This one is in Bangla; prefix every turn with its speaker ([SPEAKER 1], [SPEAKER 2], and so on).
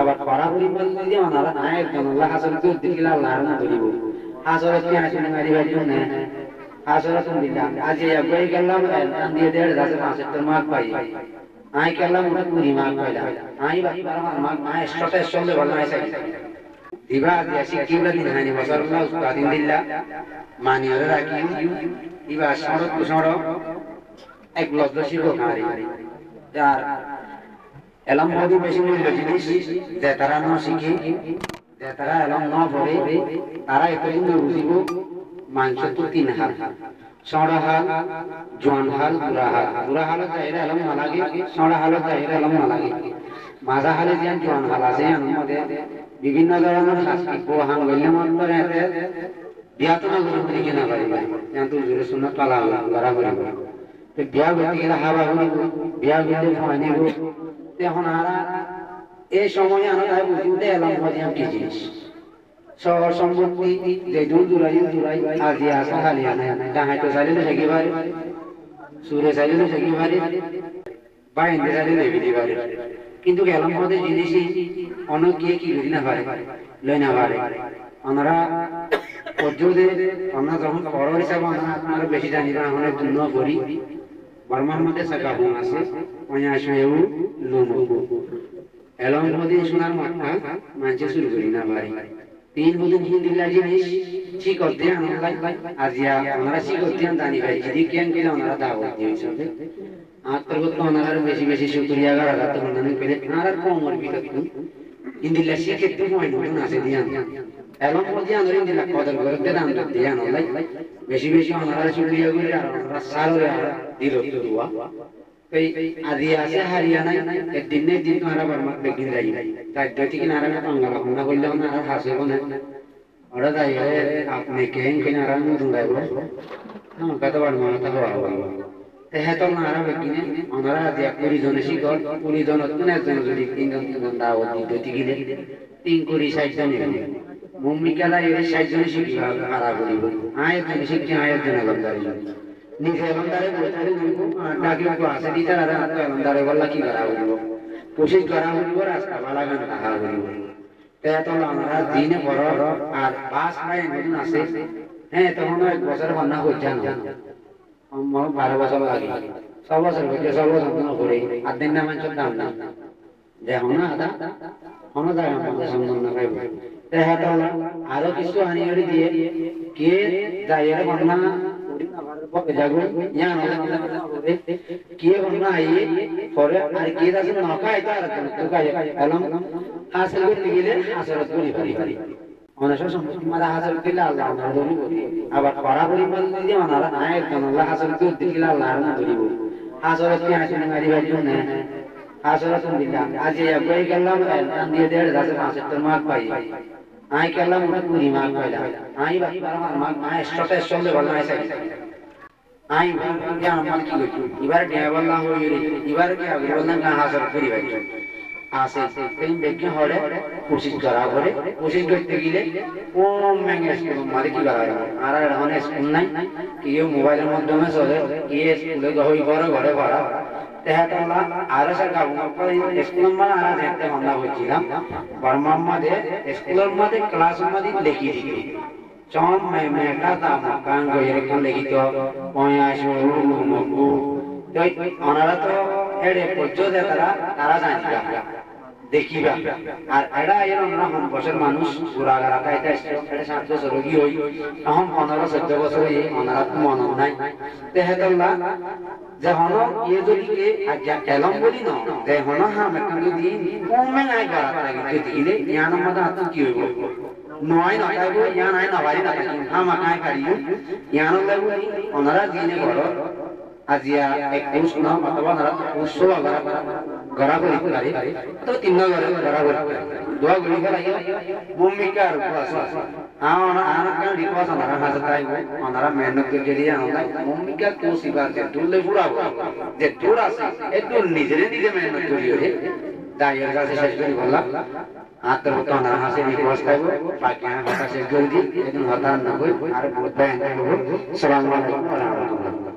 [SPEAKER 1] আবার পড়াপড়ি বলতে যে ওনারা না একজন আল্লাহ হাসল তো দিকিলা আল্লাহ না ধরিব হাসরত কি আসলে মারিবার জন্য হাসরত দিলাম আজ এই বই গেলাম দিয়ে 1.5 মার্ক পাই আই গেলাম 20 মার্ক পাইলাম আই বাবা মার্ক না স্ট্যাটাস চলে ভালো আছে দিবা দিয়া শিখিলা দিন হানি বসাল্লাহ উস্তাদিন দিল্লা মানি ওরে রাখি দিবা সড়ক সড়ক এক লজ্জ শিখো খারি যার এলম বডি বেশি মূল্য জিনিস যে তারা ন শিখি যে তারা এলম ন পড়ে তারা এতদিন বুঝিব মাংস তো 3 হাল সড়া হাল জোয়ান হাল বুড়া হাল চাইলে এলম না লাগে সড়া হাল চাইলে এলম না লাগে মাজা হালে যেন জোয়ান হাল আছে মধ্যে বিভিন্ন ধরনের শাস্তি পোহান গইলে মন্ত্র এতে বিয়াত না করে কিনা পারিবা কিন্তু জোরে শুনে পালা করা করিব তো বিয়া গতি গেলে হাবা করিব বিয়া গেলে ফানিব এখন আরা এই সময়ে আমরা বুঝতে এলাম মজিয়াম কি জিনিস শহর সম্পত্তি যে দূর দূরাই আজি আসা খালি আনে ডাহাই তো চাইলে থাকি পারে সুরে চাইলে থাকি পারে বাইন্দে চাইলে নেবিতে পারে কিন্তু এলাম মধ্যে জিনিসই অনেক গিয়ে কি করি না পারে লই না পারে আমরা পর্যদে আমরা যখন পড়ার হিসাবে আমরা বেশি জানি না আমরা জন্য করি বর্মার মধ্যে সাকা বোন আছে ওই আসেও লোমো এলম মধ্যে সোনার মাথা মানছে শুরু করি না পারে 3 বুদিন হিন্দিলা জিনিস ঠিক করতে আমরা আজিয়া আমরা ঠিক করতে জানি ভাই যদি কেন কেন আমরা দাওয়াত দিয়েছি আত্মগত ওনার বেশি বেশি শুকরিয়া করা তো মনে পেলে আর কোমর বিরত ইন্দিলা শিখে তো হয় নতুন আছে দিয়ান এবং বলছি আমরা ইন্দিলা কদর করতে দাম দিয়ান লাই বেশি বেশি ওনার শুকরিয়া করে আর আমরা সারে দিল দুয়া এই আদি আছে হারিয়ানা একদিন দিন তোমরা বর্মা বেগিন যাই তাই দতি কি নারা বাংলা আমরা বললে না আর হাসে কোনে ওরা যাই আপনি কেন কেন আর নতুন যাইবো হ্যাঁ কত বর্মা তা হওয়া তেহেতো নারা বেগিনে ওনারা দিয়া 20 জন শিকর 20 জন কোন একজন যদি 3 জন দাও দতি গিলে 3 কোটি 60 জন নিবে মুম্মিকালা এই 60 জন শিখি হারা করিব আয়জন শিখি আয়জন লন্দারি নিজে লন্দারে বইতারে নিব ডাকি কো আছে দিতা আর লন্দারে বললা কি করা হইব কোশিশ করা হইব রাস্তা বালা গান রাখা হইব তেহেতো আমরা দিনে বড় আর পাস ভাই নতুন আছে হ্যাঁ তখন এক বছর বান্না হইছে না 12 বছর লাগে 6 বছর হইছে 6 বছর না করে আর দিন না মানছ দাম না যে হনা আদা হনা যায় আমাদের সম্মান না পাইব তেহেতো আরো কিছু আনিয়রি দিয়ে কে যাইরে বান্না পকে যাগো ইয়ান হবে কে বান্না আইয়ে পরে আর কে দাসে নকা আইতা আর তো কাজ এলম হাসিল করতে গেলে হাসরত করি পারি অনেক সময় হাসিল দিলে আল্লাহ না ধরি আবার পড়াপড়ি বলতে যে ওনারা না একজন আল্লাহ হাসিল তো দিকিলা আল্লাহ না ধরিব হাসরত কি আসলে মারিবার জন্য হাসরত দিলাম আজ এই বই গেলাম দিয়ে 1.5 মার্ক পাই আই গেলাম 20 মার্ক পাইলাম আই বাবা মার্ক না স্ট্যাটাস চলে ভালো আছে আই ভাবি আমার কি হইছে এবারে দেওয়াল্লাহ হইরে এবারে কি হবে বলনা না হাসর করি ভাই আসে সেই বেগে হড়ে কোশিশ করা করে কোশিশ করতে গেলে ও মেঙ্গে স্কুল মারি কি করা আর এখন স্কুল নাই কেউ মোবাইলের মাধ্যমে চলে কি স্কুলে গহই ঘরে ঘরে ভরা তেহাতলা আর সে গাবো স্কুলের মানে আর দেখতে আমরা হইছিলাম বর্মার মধ্যে স্কুলের মধ্যে ক্লাসের মধ্যে লিখি দিই চম মেটা দাম কান গইরে কান লিখিত পয়াশ মগু তো ওনারা তো এড়ে পর্যন্ত তারা জানি দেখিবা আর এরা এর আমরা বছর মানুষ পুরাগারা কাইতে আসছে এটা 7 বছর রোগী হই এখন 15-14 বছর হই ওনারা তো মন নাই তেহেতলা যে হন ইয়ে যদি কে আজ্ঞা এলম বলি না যে হন হা মেকান যদি কমে নাই করা লাগে দিলে জ্ঞান মধ্যে আত কি হইব নয় না তাইবো জ্ঞান আই না বাড়ি না হা মাকাই কারিও জ্ঞান লাগু ওনারা দিনে বড় আজিয়া 21 না অথবা না 21 গড়া করি পারে তো 3 গড়া গড়া করি দোয়া গড়ি গড়াইয়া ভূমিকার উপর আনা আনা কান রিকোয়াস না হাজা তাইবো ওনারা মেহনত করে দিয়ে আনা ভূমিকা কোসিবার যে দুলে পুরাবো যে দূর আছে একটু নিজে নিজে মেহনত করিও রে দাইয়ের কাছে শেষ করি বললাম আত্মর তো না হাসে রিকোয়াস তাইবো বাকি হাসা শেষ করে দি একদম হতান না কই আর বহুত ব্যান আসসালামু আলাইকুম ওয়া রাহমাতুল্লাহ